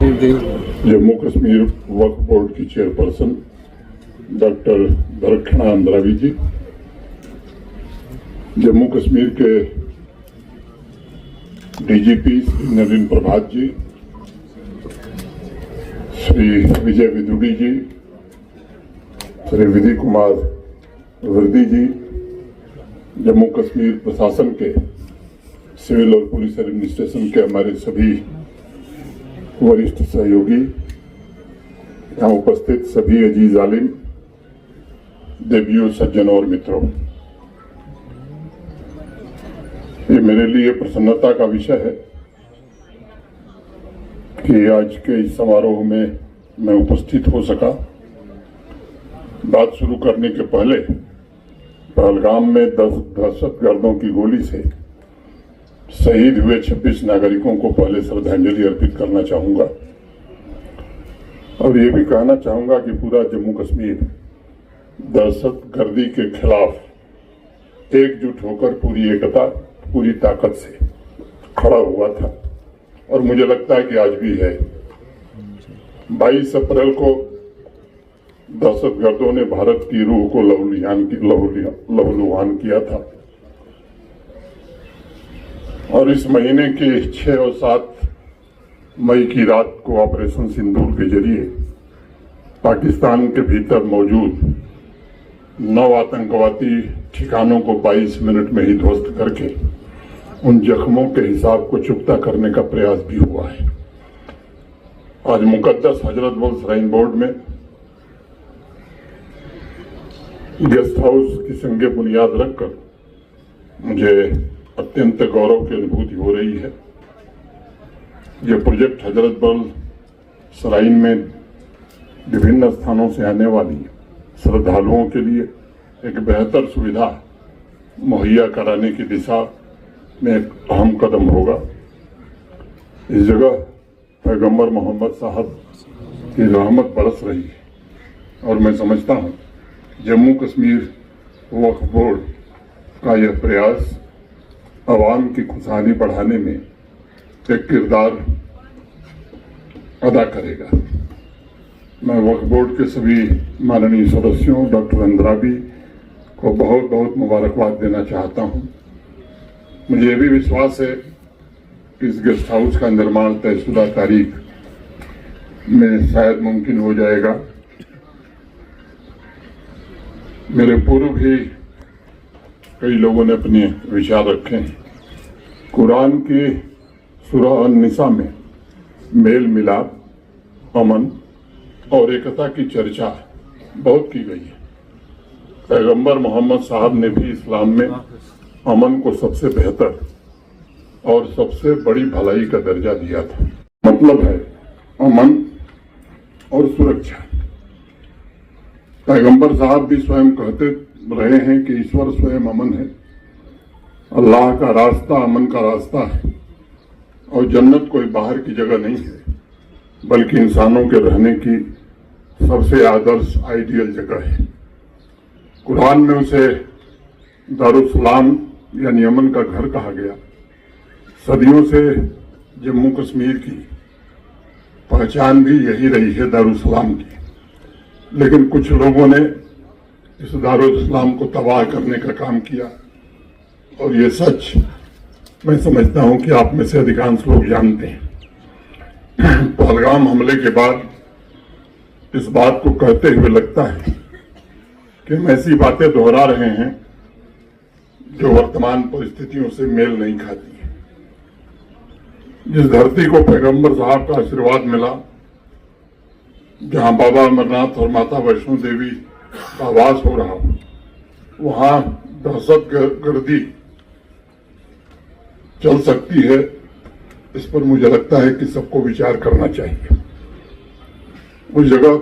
जम्मू कश्मीर वक्फ board की chairperson doctor दरक्षणा Andrabi जी, जम्मू कश्मीर के DGP Shri नवीन प्रभात जी, श्री विजय विदुड़ी जी, श्री विधि कुमार वर्दी जी, जम्मू कश्मीर प्रशासन के सिविल और पुलिस एडमिनिस्ट्रेशन के हमारे सभी वरिष्ठ सहयोगी, यहाँ उपस्थित सभी अजीज आलिम, देवियों, सज्जनों और मित्रों, ये मेरे लिए प्रसन्नता का विषय है कि आज के इस समारोह में मैं उपस्थित हो सका। बात शुरू करने के पहले पहलगाम में 10 दहशतगर्दों की गोली से शहीद हुए 26 नागरिकों को पहले श्रद्धांजलि अर्पित करना चाहूंगा और ये भी कहना चाहूंगा कि पूरा जम्मू कश्मीर दहशतगर्दी के खिलाफ एकजुट होकर पूरी एकता, पूरी ताकत से खड़ा हुआ था और मुझे लगता है कि आज भी है। 22 अप्रैल को दहशतगर्दों ने भारत की रूह को लहूलुहान किया था और इस महीने के 6 और 7 मई की रात को ऑपरेशन सिंदूर के जरिए पाकिस्तान के भीतर मौजूद 9 आतंकवादी ठिकानों को 22 मिनट में ही ध्वस्त करके उन जख्मों के हिसाब को चुकता करने का प्रयास भी हुआ है। आज मुकद्दस हजरत बल श्राइन बोर्ड में गेस्ट हाउस की संगे बुनियाद रखकर मुझे अत्यंत गौरव की अनुभूति हो रही है। यह प्रोजेक्ट हजरत बल श्राइन में विभिन्न स्थानों से आने वाली श्रद्धालुओं के लिए एक बेहतर सुविधा मुहैया कराने की दिशा में एक अहम कदम होगा। इस जगह पैगंबर मोहम्मद साहब की रहमत बरस रही है और मैं समझता हूँ जम्मू कश्मीर वक्फ बोर्ड का यह प्रयास आवाम की खुशहाली बढ़ाने में एक किरदार अदा करेगा। मैं वक्फ बोर्ड के सभी माननीय सदस्यों, डॉक्टर अंद्रावी को बहुत बहुत मुबारकबाद देना चाहता हूं। मुझे ये भी विश्वास है कि इस गेस्ट हाउस का निर्माण तयशुदा तारीख में शायद मुमकिन हो जाएगा। मेरे पूर्व भी कई लोगों ने अपने विचार रखे हैं। कुरान की सूरह अन-निसा में मेल मिलाप, अमन और एकता की चर्चा बहुत की गई है। पैगंबर मोहम्मद साहब ने भी इस्लाम में अमन को सबसे बेहतर और सबसे बड़ी भलाई का दर्जा दिया था। मतलब है अमन और सुरक्षा। पैगंबर साहब भी स्वयं कहते रहे हैं कि ईश्वर स्वयं अमन है, अल्लाह का रास्ता अमन का रास्ता है और जन्नत कोई बाहर की जगह नहीं है बल्कि इंसानों के रहने की सबसे आदर्श आइडियल जगह है। कुरान में उसे दारुस्सलाम यानी अमन का घर कहा गया। सदियों से जम्मू कश्मीर की पहचान भी यही रही है, दारुस्सलाम की। लेकिन कुछ लोगों ने इस दारुल-इस्लाम को तबाह करने का काम किया और ये सच मैं समझता हूं कि आप में से अधिकांश लोग जानते हैं। पहलगाम हमले के बाद इस बात को कहते हुए लगता है कि हम ऐसी बातें दोहरा रहे हैं जो वर्तमान परिस्थितियों से मेल नहीं खाती है। जिस धरती को पैगंबर साहब का आशीर्वाद मिला, जहां बाबा अमरनाथ और माता वैष्णो देवी का वास हो रहा हो, वहां दहशतगर्दी चल सकती है। इस पर मुझे लगता है कि सबको विचार करना चाहिए। उस जगह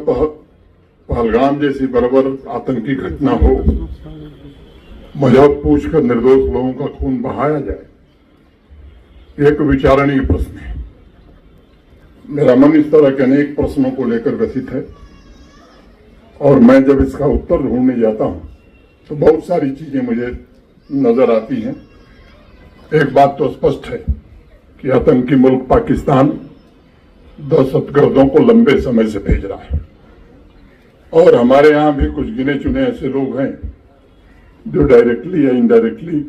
पहलगाम जैसी बर्बर आतंकी घटना हो, मजहब पूछकर निर्दोष लोगों का खून बहाया जाए, एक विचारणीय प्रश्न है। मेरा मन इस तरह के अनेक प्रश्नों को लेकर व्यथित है और मैं जब इसका उत्तर ढूंढने जाता हूं तो बहुत सारी चीजें मुझे नजर आती हैं। एक बात तो स्पष्ट है कि आतंकी मुल्क पाकिस्तान दहशतगर्दों को लंबे समय से भेज रहा है। और हमारे यहां भी कुछ गिने चुने ऐसे लोग हैं जो डायरेक्टली या इनडायरेक्टली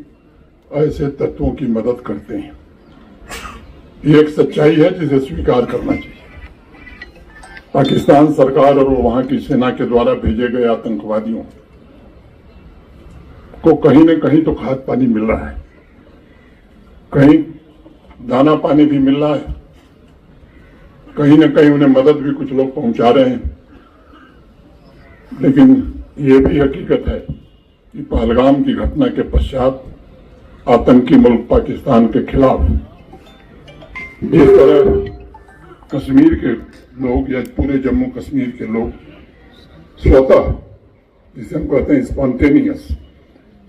ऐसे तत्वों की मदद करते हैं। ये एक सच्चाई है जिसे स्वीकार करना चाहिए। पाकिस्तान सरकार और वहां की सेना के द्वारा भेजे गए आतंकवादियों को कहीं न कहीं तो खाद पानी मिल रहा है, कहीं दाना पानी भी मिल रहा है, कहीं न कहीं उन्हें मदद भी कुछ लोग पहुंचा रहे हैं। लेकिन ये भी हकीकत है कि पहलगाम की घटना के पश्चात आतंकी मुल्क पाकिस्तान के खिलाफ जिस तरह कश्मीर के लोग या पूरे जम्मू कश्मीर के लोग स्वतः, जिसे हम कहते हैं स्पॉन्टेनियस,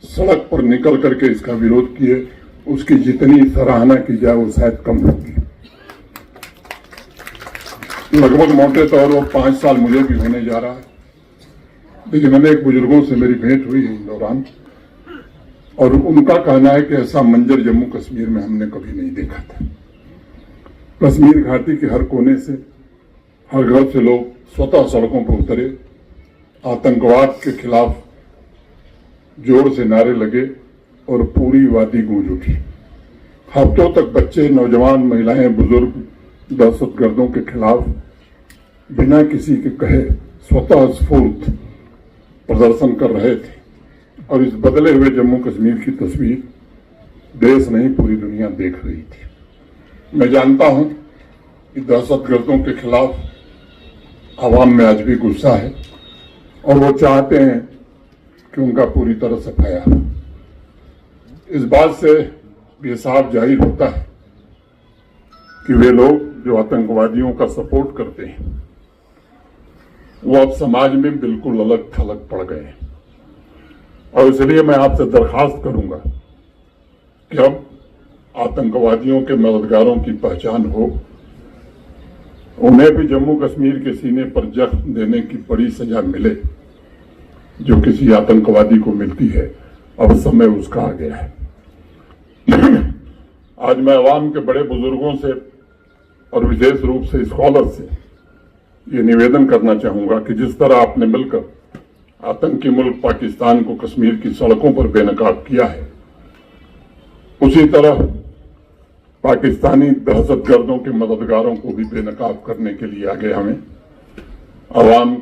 सड़क पर निकल करके इसका विरोध किए, उसकी जितनी सराहना की जाए वो शायद कम होगी। लगभग मोटे तौर पर 5 साल मुझे भी होने जा रहा है, लेकिन अनेक बुजुर्गों से मेरी भेंट हुई है इन दौरान, और उनका कहना है कि ऐसा मंजर जम्मू कश्मीर में हमने कभी नहीं देखा था। कश्मीर घाटी के हर कोने से, हर घर से लोग स्वतः सड़कों पर उतरे, आतंकवाद के खिलाफ जोर से नारे लगे और पूरी वादी गूंज उठी। हफ्तों तक बच्चे, नौजवान, महिलाएं, बुजुर्ग दहशतगर्दों के खिलाफ बिना किसी के कहे स्वतः स्फूर्त प्रदर्शन कर रहे थे। और इस बदले हुए जम्मू कश्मीर की तस्वीर देश नहीं पूरी दुनिया देख रही थी। मैं जानता हूं कि दहशतगर्दों के खिलाफ आवाम में आज भी गुस्सा है और वो चाहते हैं कि उनका पूरी तरह सफाया हो। इस बात से ये साफ जाहिर होता है कि वे लोग जो आतंकवादियों का सपोर्ट करते हैं वो अब समाज में बिल्कुल अलग थलग पड़ गए हैं। और इसलिए मैं आपसे दरखास्त करूंगा कि अब आतंकवादियों के मददगारों की पहचान हो, उन्हें भी जम्मू कश्मीर के सीने पर जख्म देने की बड़ी सजा मिले जो किसी आतंकवादी को मिलती है। अब समय उसका आ गया है। आज मैं अवाम के बड़े बुजुर्गों से और विशेष रूप से स्कॉलर से ये निवेदन करना चाहूंगा कि जिस तरह आपने मिलकर आतंकी मुल्क पाकिस्तान को कश्मीर की सड़कों पर बेनकाब किया है, उसी तरह पाकिस्तानी दहशतगर्दों के मददगारों को भी बेनकाब करने के लिए आगे हमें अवाम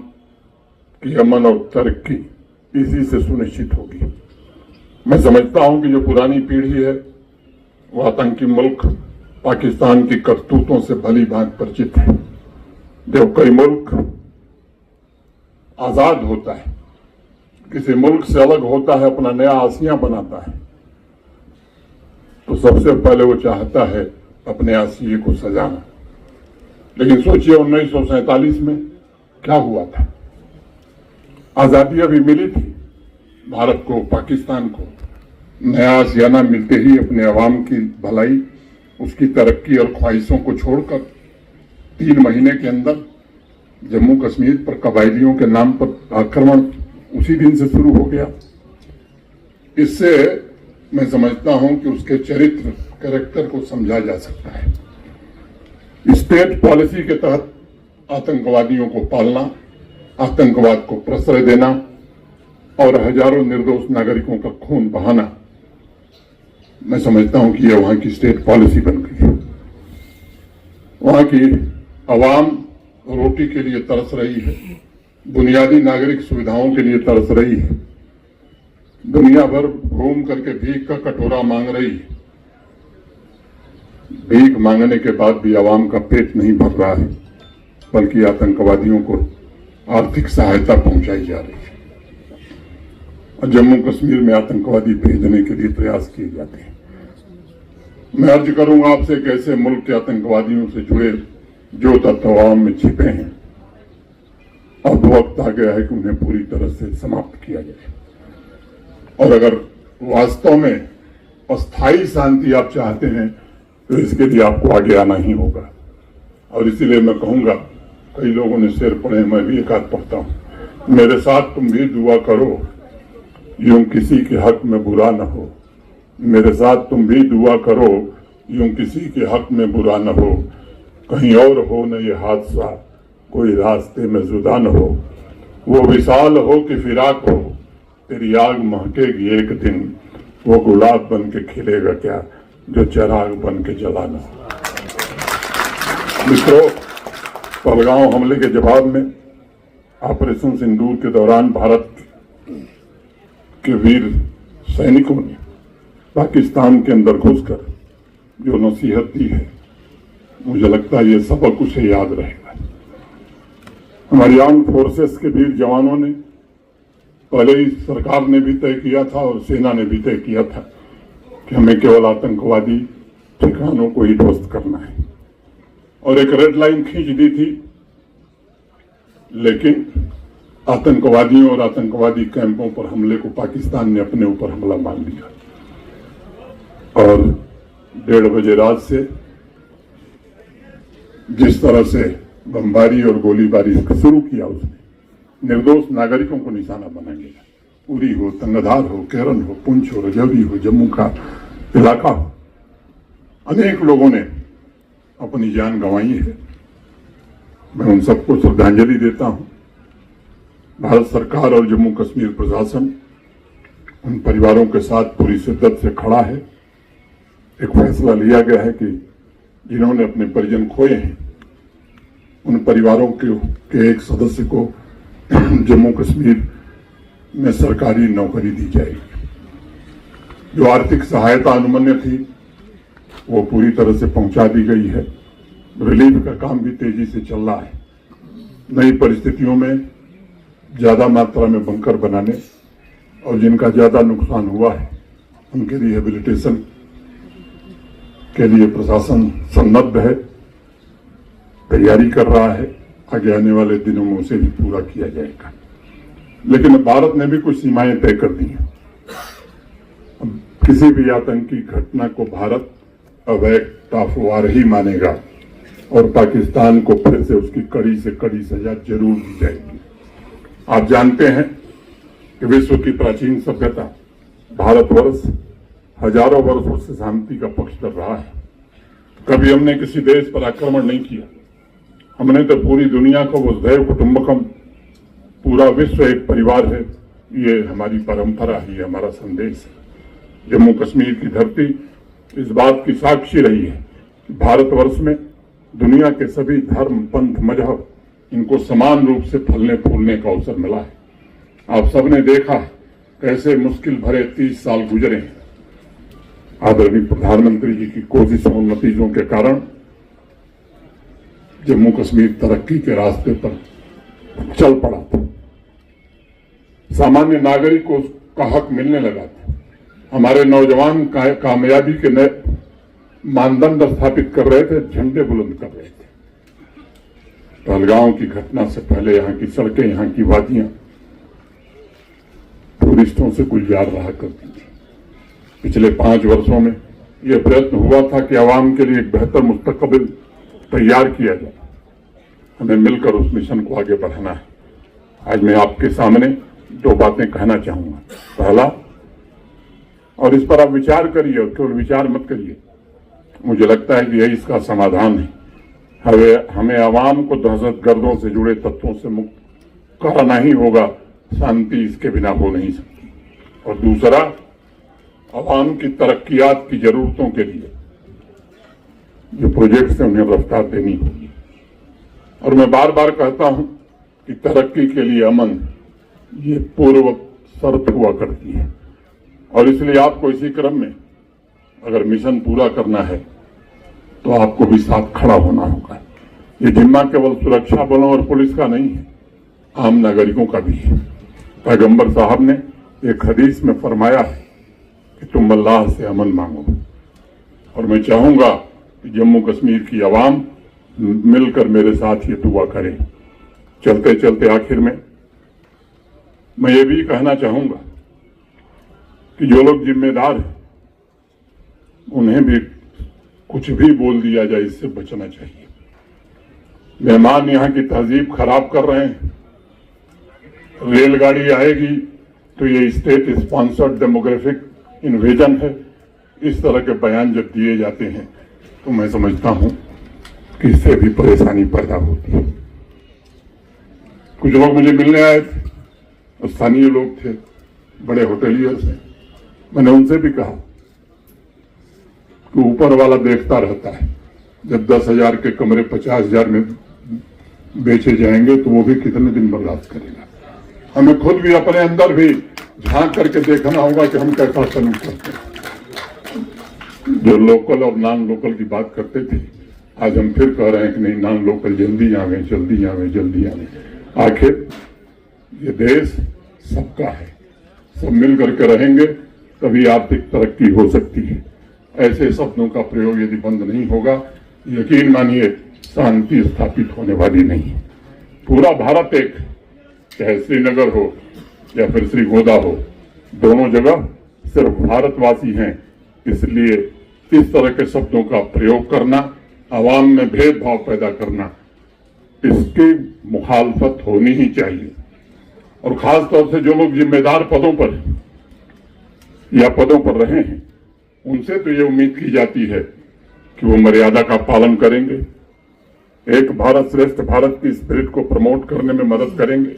की अमन और तरक्की इसी से सुनिश्चित होगी। मैं समझता हूं कि जो पुरानी पीढ़ी है वो आतंकी मुल्क पाकिस्तान की करतूतों से भली भांति परिचित है। जब कोई मुल्क आजाद होता है, किसी मुल्क से अलग होता है, अपना नया आसिया बनाता है, तो सबसे पहले वो चाहता है अपने आसिये को सजाना। लेकिन सोचिए 1947 में क्या हुआ था। आजादी अभी मिली थी भारत को, पाकिस्तान को। नया आसियाना मिलते ही अपने अवाम की भलाई, उसकी तरक्की और ख्वाहिशों को छोड़कर 3 महीने के अंदर जम्मू कश्मीर पर कबायलियों के नाम पर आक्रमण उसी दिन से शुरू हो गया। इससे मैं समझता हूं कि उसके चरित्र, कैरेक्टर को समझा जा सकता है। स्टेट पॉलिसी के तहत आतंकवादियों को पालना, आतंकवाद को प्रश्रय देना और हजारों निर्दोष नागरिकों का खून बहाना, मैं समझता हूं कि यह वहां की स्टेट पॉलिसी बन गई है। वहां की आवाम रोटी के लिए तरस रही है, बुनियादी नागरिक सुविधाओं के लिए तरस रही है, दुनिया भर घूम करके भीख का कटोरा मांग रही है। भीख मांगने के बाद भी आवाम का पेट नहीं भर रहा है, बल्कि आतंकवादियों को आर्थिक सहायता पहुंचाई जा रही है और जम्मू कश्मीर में आतंकवादी भेजने के लिए प्रयास किए जाते हैं। मैं अर्ज करूंगा आपसे कि ऐसे मुल्क के आतंकवादियों से जुड़े जो तत्व आवाम में छिपे हैं, अब वक्त आ गया है कि उन्हें पूरी तरह से समाप्त किया जाए। और अगर वास्तव में अस्थायी शांति आप चाहते हैं तो इसके लिए आपको आगे आना ही होगा। और इसीलिए मैं कहूंगा, कई लोगों ने शेर पढ़े, मैं भी एक आध पढ़ता हूं, मेरे साथ तुम भी दुआ करो यूं किसी के हक में बुरा न हो। मेरे साथ तुम भी दुआ करो यूं किसी के हक में बुरा न हो। कहीं और हो न ये हादसा, कोई रास्ते में जुदा न हो, वो विशाल हो कि फिराक हो, तेरी आग महकेगी एक दिन, वो गुलाब बन के खिलेगा क्या जो चिराग बन के जलाना। मित्रों, पहलगांव हमले के जवाब में ऑपरेशन सिंदूर के दौरान भारत के वीर सैनिकों ने पाकिस्तान के अंदर घुसकर जो नसीहत दी है, मुझे लगता है ये सबक उसे याद रहेगा। हमारी आर्म फोर्सेस के वीर जवानों ने पहले ही सरकार ने भी तय किया था और सेना ने भी तय किया था कि हमें केवल आतंकवादी ठिकानों को ही ध्वस्त करना है और एक रेड लाइन खींच दी थी, लेकिन आतंकवादियों और आतंकवादी कैंपों पर हमले को पाकिस्तान ने अपने ऊपर हमला मान लिया और 1:30 बजे रात से जिस तरह से बमबारी और गोलीबारी शुरू किया, उसने निर्दोष नागरिकों को निशाना बना लिया। उरी हो, तंगधार हो, केरन हो, पुंछ हो, रजौरी हो, जम्मू का इलाका हो, अनेक लोगों ने अपनी जान गंवाई है। मैं उन सबको श्रद्धांजलि देता हूं। भारत सरकार और जम्मू कश्मीर प्रशासन उन परिवारों के साथ पूरी शिद्दत से खड़ा है। एक फैसला लिया गया है कि जिन्होंने अपने परिजन खोए हैं, उन परिवारों के एक सदस्य को जम्मू कश्मीर में सरकारी नौकरी दी जाएगी। जो आर्थिक सहायता अनुमन्य थी वो पूरी तरह से पहुंचा दी गई है। रिलीफ का काम भी तेजी से चल रहा है। नई परिस्थितियों में ज्यादा मात्रा में बंकर बनाने और जिनका ज्यादा नुकसान हुआ है उनके रिहेबिलिटेशन के लिए प्रशासन सन्नद्ध है, तैयारी कर रहा है। आगे आने वाले दिनों में उसे भी पूरा किया जाएगा। लेकिन भारत ने भी कुछ सीमाएं तय कर दी हैं। किसी भी आतंकी घटना को भारत अवैध टाफवार ही मानेगा और पाकिस्तान को फिर से उसकी कड़ी से कड़ी सजा जरूर दी जाएगी। आप जानते हैं कि विश्व की प्राचीन सभ्यता भारतवर्ष हजारों वर्षों से शांति का पक्ष कर रहा है। कभी हमने किसी देश पर आक्रमण नहीं किया। हमने तो पूरी दुनिया को वसुधैव कुटुंबकम, पूरा विश्व एक परिवार है, ये हमारी परंपरा ही, हमारा संदेश है। जम्मू कश्मीर की धरती इस बात की साक्षी रही है कि भारतवर्ष में दुनिया के सभी धर्म, पंथ, मजहब, इनको समान रूप से फलने फूलने का अवसर मिला है। आप सबने देखा कैसे मुश्किल भरे 30 साल गुजरे हैं। आदरणीय प्रधानमंत्री जी की कोशिशों और नतीजों के कारण जम्मू कश्मीर तरक्की के रास्ते पर चल पड़ा था। सामान्य नागरिक को उसका हक मिलने लगा था। हमारे नौजवान कामयाबी के नए मानदंड स्थापित कर रहे थे, झंडे बुलंद कर रहे थे। पहलगांव की घटना से पहले यहाँ की सड़कें, यहाँ की वादियां टूरिस्टों से गुलजार रहा करती थी। पिछले 5 वर्षों में यह प्रयत्न हुआ था कि आवाम के लिए एक बेहतर मुस्तकबिल तैयार किया जाए। हमें मिलकर उस मिशन को आगे बढ़ाना है। आज मैं आपके सामने 2 बातें कहना चाहूंगा। पहला, और इस पर आप विचार करिए और केवल विचार मत करिए, मुझे लगता है कि यही इसका समाधान है। हमें आवाम को दहशतगर्दों से जुड़े तत्वों से मुक्त कराना ही होगा। शांति इसके बिना हो नहीं सकती। और दूसरा, आवाम की तरक्कियात की जरूरतों के लिए जो प्रोजेक्ट्स हैं उन्हें रफ्तार देनी होगी। और मैं बार बार कहता हूं कि तरक्की के लिए अमन ये पूर्व शर्त हुआ करती है और इसलिए आपको इसी क्रम में अगर मिशन पूरा करना है तो आपको भी साथ खड़ा होना होगा। ये जिम्मा केवल सुरक्षा बलों और पुलिस का नहीं है, आम नागरिकों का भी है। पैगंबर साहब ने एक हदीस में फरमाया है कि तुम अल्लाह से अमन मांगो। और मैं चाहूंगा कि जम्मू कश्मीर की आवाम मिलकर मेरे साथ ये दुआ करें। चलते चलते आखिर में मैं ये भी कहना चाहूंगा कि जो लोग जिम्मेदार हैं उन्हें भी कुछ भी बोल दिया जाए इससे बचना चाहिए। मेहमान यहाँ की तहजीब खराब कर रहे हैं। रेलगाड़ी आएगी तो ये स्टेट स्पॉन्सर्ड डेमोग्राफिक इन्वेजन है, इस तरह के बयान जब दिए जाते हैं तो मैं समझता हूं कि इससे भी परेशानी पैदा होती है। कुछ लोग मुझे मिलने आए थे, स्थानीय लोग थे, बड़े होटलियर्स हैं। मैंने उनसे भी कहा कि ऊपर वाला देखता रहता है, जब 10,000 के कमरे 50,000 में बेचे जाएंगे तो वो भी कितने दिन बर्दाश्त करेगा। हमें खुद भी अपने अंदर भी झांक करके देखना होगा कि हम कैसा सलूक करते हैं। जो लोकल और नॉन लोकल की बात करते थे, आज हम फिर कह रहे हैं कि नहीं, नॉन लोकल जल्दी आवे, जल्दी आवे, जल्दी आवे। आखिर ये देश सबका है, सब मिल करके रहेंगे तभी आर्थिक तरक्की हो सकती है। ऐसे शब्दों का प्रयोग यदि बंद नहीं होगा, यकीन मानिए शांति स्थापित होने वाली नहीं। पूरा भारत एक, चाहे श्रीनगर हो या फिर श्रीगोंदा हो, दोनों जगह सिर्फ भारतवासी हैं। इसलिए इस तरह के शब्दों का प्रयोग करना, आवाम में भेदभाव पैदा करना, इसकी मुखालफत होनी ही चाहिए। और खास तौर से जो लोग जिम्मेदार पदों पर या पदों पर रहे हैं, उनसे तो ये उम्मीद की जाती है कि वो मर्यादा का पालन करेंगे, एक भारत श्रेष्ठ भारत की स्पिरिट को प्रमोट करने में मदद करेंगे।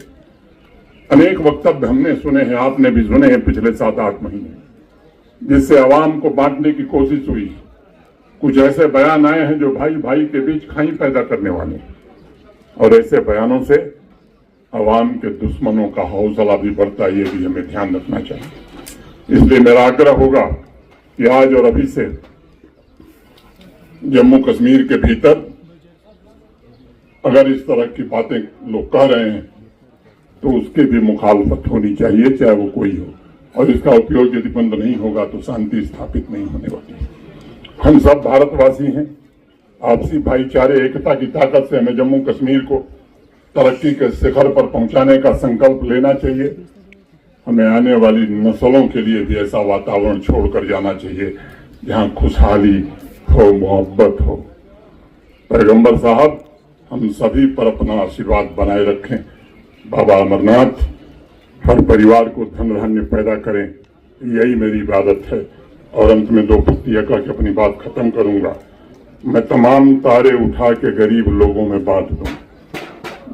अनेक वक्तव्य हमने सुने हैं, आपने भी सुने हैं पिछले 7-8 महीने, जिससे आवाम को बांटने की कोशिश हुई। कुछ ऐसे बयान आए हैं जो भाई भाई के बीच खाई पैदा करने वाले हैं, और ऐसे बयानों से आवाम के दुश्मनों का हौसला भी बढ़ता है, ये भी हमें ध्यान रखना चाहिए। इसलिए मेरा आग्रह होगा कि आज और अभी से जम्मू कश्मीर के भीतर अगर इस तरह की बातें लोग कह रहे हैं तो उसकी भी मुखालफत होनी चाहिए, चाहे वो कोई हो। और इसका उपयोग यदि बंद नहीं होगा तो शांति स्थापित नहीं होने वाली। हम सब भारतवासी हैं, आपसी भाईचारे एकता की ताकत से हमें जम्मू कश्मीर को तरक्की के शिखर पर पहुंचाने का संकल्प लेना चाहिए। हमें आने वाली नस्लों के लिए भी ऐसा वातावरण छोड़कर जाना चाहिए जहां खुशहाली हो, मोहब्बत हो। पैगंबर साहब हम सभी पर अपना आशीर्वाद बनाए रखें। बाबा अमरनाथ हर परिवार को धन धान्य पैदा करें, यही मेरी इबादत है। और अंत में 2 पंक्तियां कह के अपनी बात खत्म करूंगा। मैं तमाम तारे उठा के गरीब लोगों में बांट दूं,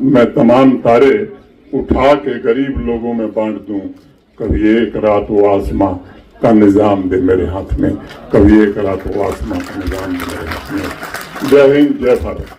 मैं तमाम तारे उठा के गरीब लोगों में बांट दूं। कभी एक रात वो आसमां का निजाम दे मेरे हाथ में, कभी एक रात वो आसमां का निजाम दे मेरे हाथ में। जय हिंद, जय भारत।